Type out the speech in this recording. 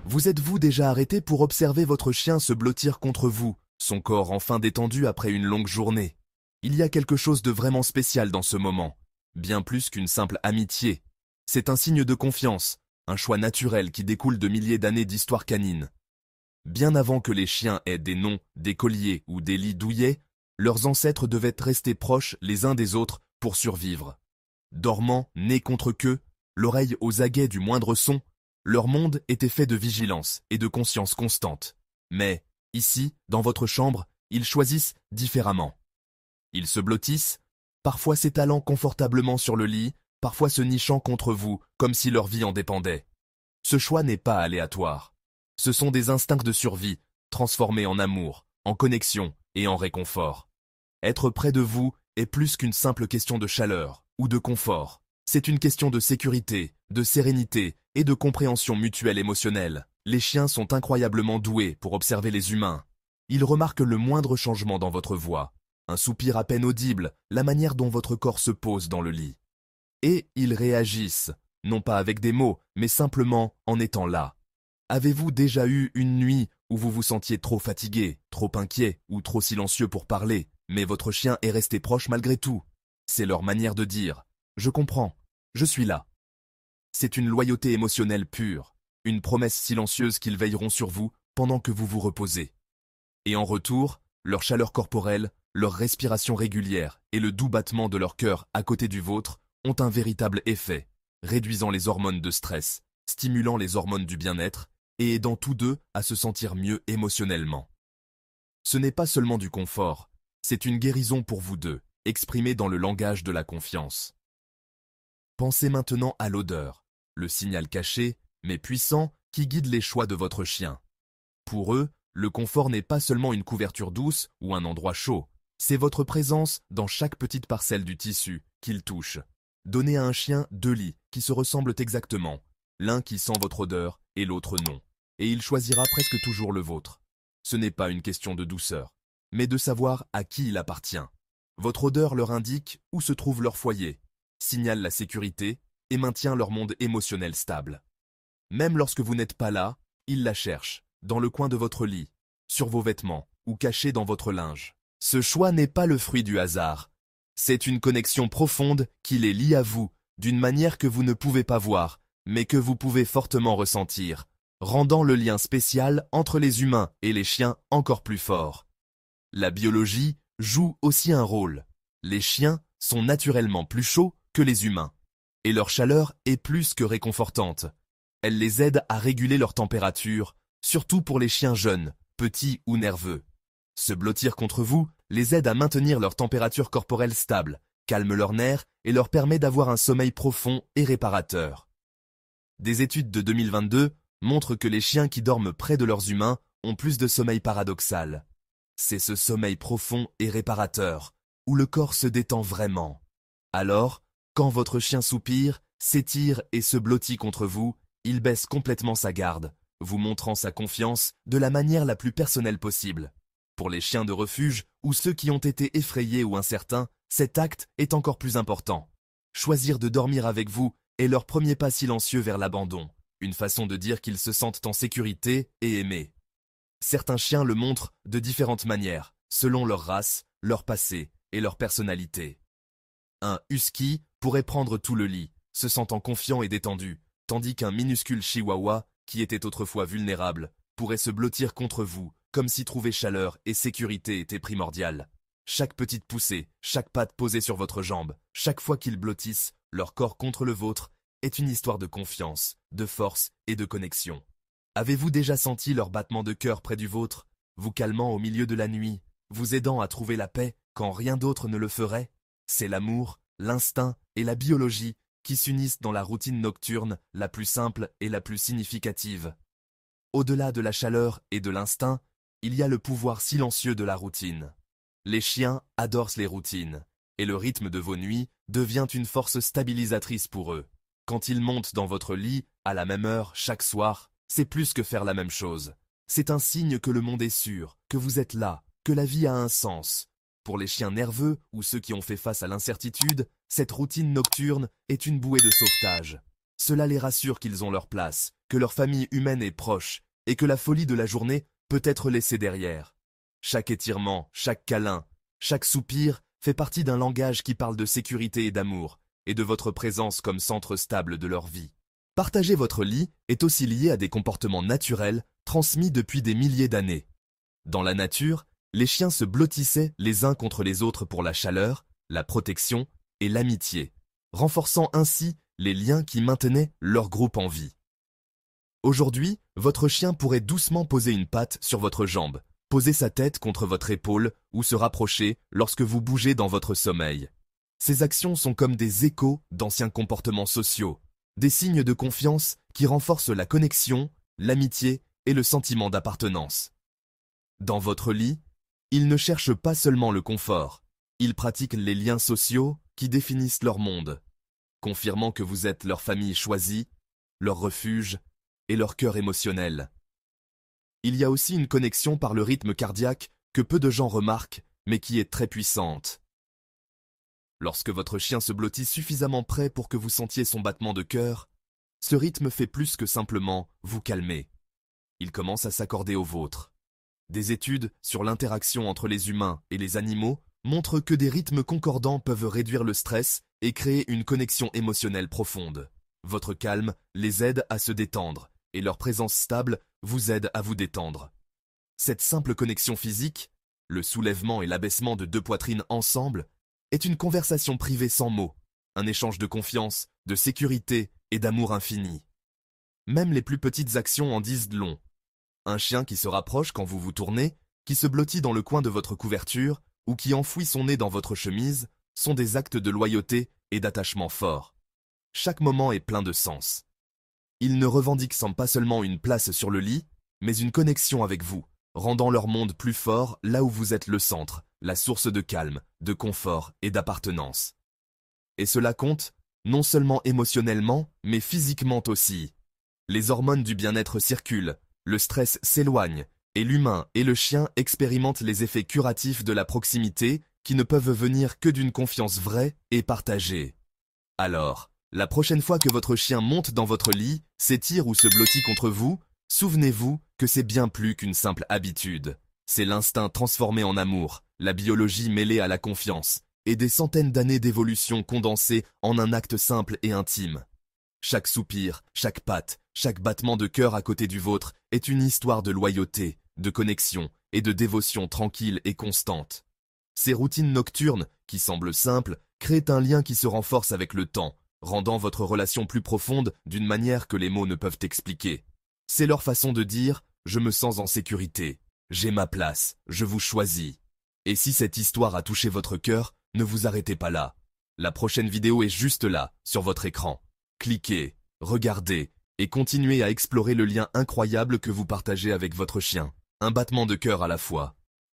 Vous êtes-vous déjà arrêté pour observer votre chien se blottir contre vous, son corps enfin détendu après une longue journée? Il y a quelque chose de vraiment spécial dans ce moment, bien plus qu'une simple amitié. C'est un signe de confiance, un choix naturel qui découle de milliers d'années d'histoire canine. Bien avant que les chiens aient des noms, des colliers ou des lits douillets, leurs ancêtres devaient rester proches les uns des autres pour survivre. Dormant, nez contre queue, l'oreille aux aguets du moindre son, leur monde était fait de vigilance et de conscience constante. Mais, ici, dans votre chambre, ils choisissent différemment. Ils se blottissent, parfois s'étalant confortablement sur le lit, parfois se nichant contre vous, comme si leur vie en dépendait. Ce choix n'est pas aléatoire. Ce sont des instincts de survie, transformés en amour, en connexion et en réconfort. Être près de vous est plus qu'une simple question de chaleur ou de confort. C'est une question de sécurité, de sérénité et de compréhension mutuelle émotionnelle. Les chiens sont incroyablement doués pour observer les humains. Ils remarquent le moindre changement dans votre voix, un soupir à peine audible, la manière dont votre corps se pose dans le lit. Et ils réagissent, non pas avec des mots, mais simplement en étant là. Avez-vous déjà eu une nuit où vous vous sentiez trop fatigué, trop inquiet ou trop silencieux pour parler, mais votre chien est resté proche malgré tout? C'est leur manière de dire « Je comprends, je suis là ». C'est une loyauté émotionnelle pure, une promesse silencieuse qu'ils veilleront sur vous pendant que vous vous reposez. Et en retour, leur chaleur corporelle, leur respiration régulière et le doux battement de leur cœur à côté du vôtre ont un véritable effet, réduisant les hormones de stress, stimulant les hormones du bien-être et aidant tous deux à se sentir mieux émotionnellement. Ce n'est pas seulement du confort, c'est une guérison pour vous deux, exprimée dans le langage de la confiance. Pensez maintenant à l'odeur, le signal caché, mais puissant, qui guide les choix de votre chien. Pour eux, le confort n'est pas seulement une couverture douce ou un endroit chaud, c'est votre présence dans chaque petite parcelle du tissu qu'ils touchent. Donnez à un chien 2 lits qui se ressemblent exactement, l'un qui sent votre odeur et l'autre non, et il choisira presque toujours le vôtre. Ce n'est pas une question de douceur, mais de savoir à qui il appartient. Votre odeur leur indique où se trouve leur foyer, signale la sécurité et maintient leur monde émotionnel stable. Même lorsque vous n'êtes pas là, ils la cherchent, dans le coin de votre lit, sur vos vêtements ou cachés dans votre linge. Ce choix n'est pas le fruit du hasard. C'est une connexion profonde qui les lie à vous, d'une manière que vous ne pouvez pas voir, mais que vous pouvez fortement ressentir, rendant le lien spécial entre les humains et les chiens encore plus fort. La biologie joue aussi un rôle. Les chiens sont naturellement plus chauds que les humains, et leur chaleur est plus que réconfortante. Elle les aide à réguler leur température, surtout pour les chiens jeunes, petits ou nerveux. Se blottir contre vous les aide à maintenir leur température corporelle stable, calme leurs nerfs et leur permet d'avoir un sommeil profond et réparateur. Des études de 2022 montrent que les chiens qui dorment près de leurs humains ont plus de sommeil paradoxal. C'est ce sommeil profond et réparateur, où le corps se détend vraiment. Alors, quand votre chien soupire, s'étire et se blottit contre vous, il baisse complètement sa garde, vous montrant sa confiance de la manière la plus personnelle possible. Pour les chiens de refuge ou ceux qui ont été effrayés ou incertains, cet acte est encore plus important. Choisir de dormir avec vous est leur premier pas silencieux vers l'abandon, une façon de dire qu'ils se sentent en sécurité et aimés. Certains chiens le montrent de différentes manières, selon leur race, leur passé et leur personnalité. Un husky pourrait prendre tout le lit, se sentant confiant et détendu, tandis qu'un minuscule chihuahua, qui était autrefois vulnérable, pourrait se blottir contre vous, comme si trouver chaleur et sécurité était primordial. Chaque petite poussée, chaque patte posée sur votre jambe, chaque fois qu'ils blottissent, leur corps contre le vôtre, est une histoire de confiance, de force et de connexion. Avez-vous déjà senti leur battement de cœur près du vôtre, vous calmant au milieu de la nuit, vous aidant à trouver la paix quand rien d'autre ne le ferait? C'est l'amour, l'instinct et la biologie qui s'unissent dans la routine nocturne la plus simple et la plus significative. Au-delà de la chaleur et de l'instinct, il y a le pouvoir silencieux de la routine. Les chiens adorent les routines, et le rythme de vos nuits devient une force stabilisatrice pour eux. Quand ils montent dans votre lit, à la même heure, chaque soir, c'est plus que faire la même chose. C'est un signe que le monde est sûr, que vous êtes là, que la vie a un sens. Pour les chiens nerveux ou ceux qui ont fait face à l'incertitude, cette routine nocturne est une bouée de sauvetage. Cela les rassure qu'ils ont leur place, que leur famille humaine est proche, et que la folie de la journée peut être laissée derrière. Chaque étirement, chaque câlin, chaque soupir fait partie d'un langage qui parle de sécurité et d'amour, et de votre présence comme centre stable de leur vie. Partager votre lit est aussi lié à des comportements naturels transmis depuis des milliers d'années. Dans la nature, les chiens se blottissaient les uns contre les autres pour la chaleur, la protection et l'amitié, renforçant ainsi les liens qui maintenaient leur groupe en vie. Aujourd'hui, votre chien pourrait doucement poser une patte sur votre jambe, poser sa tête contre votre épaule ou se rapprocher lorsque vous bougez dans votre sommeil. Ces actions sont comme des échos d'anciens comportements sociaux, des signes de confiance qui renforcent la connexion, l'amitié et le sentiment d'appartenance. Dans votre lit, ils ne cherchent pas seulement le confort, ils pratiquent les liens sociaux qui définissent leur monde, confirmant que vous êtes leur famille choisie, leur refuge et leur cœur émotionnel. Il y a aussi une connexion par le rythme cardiaque que peu de gens remarquent, mais qui est très puissante. Lorsque votre chien se blottit suffisamment près pour que vous sentiez son battement de cœur, ce rythme fait plus que simplement vous calmer. Il commence à s'accorder au vôtre. Des études sur l'interaction entre les humains et les animaux montrent que des rythmes concordants peuvent réduire le stress et créer une connexion émotionnelle profonde. Votre calme les aide à se détendre et leur présence stable vous aide à vous détendre. Cette simple connexion physique, le soulèvement et l'abaissement de deux poitrines ensemble, est une conversation privée sans mots, un échange de confiance, de sécurité et d'amour infini. Même les plus petites actions en disent long. Un chien qui se rapproche quand vous vous tournez, qui se blottit dans le coin de votre couverture ou qui enfouit son nez dans votre chemise sont des actes de loyauté et d'attachement fort. Chaque moment est plein de sens. Ils ne revendiquent pas seulement une place sur le lit, mais une connexion avec vous, rendant leur monde plus fort là où vous êtes le centre, la source de calme, de confort et d'appartenance. Et cela compte, non seulement émotionnellement, mais physiquement aussi. Les hormones du bien-être circulent, le stress s'éloigne, et l'humain et le chien expérimentent les effets curatifs de la proximité qui ne peuvent venir que d'une confiance vraie et partagée. Alors, la prochaine fois que votre chien monte dans votre lit, s'étire ou se blottit contre vous, souvenez-vous que c'est bien plus qu'une simple habitude. C'est l'instinct transformé en amour, la biologie mêlée à la confiance, et des centaines d'années d'évolution condensées en un acte simple et intime. Chaque soupir, chaque patte, chaque battement de cœur à côté du vôtre est une histoire de loyauté, de connexion et de dévotion tranquille et constante. Ces routines nocturnes, qui semblent simples, créent un lien qui se renforce avec le temps, rendant votre relation plus profonde d'une manière que les mots ne peuvent expliquer. C'est leur façon de dire « je me sens en sécurité, j'ai ma place, je vous choisis ». Et si cette histoire a touché votre cœur, ne vous arrêtez pas là. La prochaine vidéo est juste là, sur votre écran. Cliquez, regardez et continuez à explorer le lien incroyable que vous partagez avec votre chien. Un battement de cœur à la fois.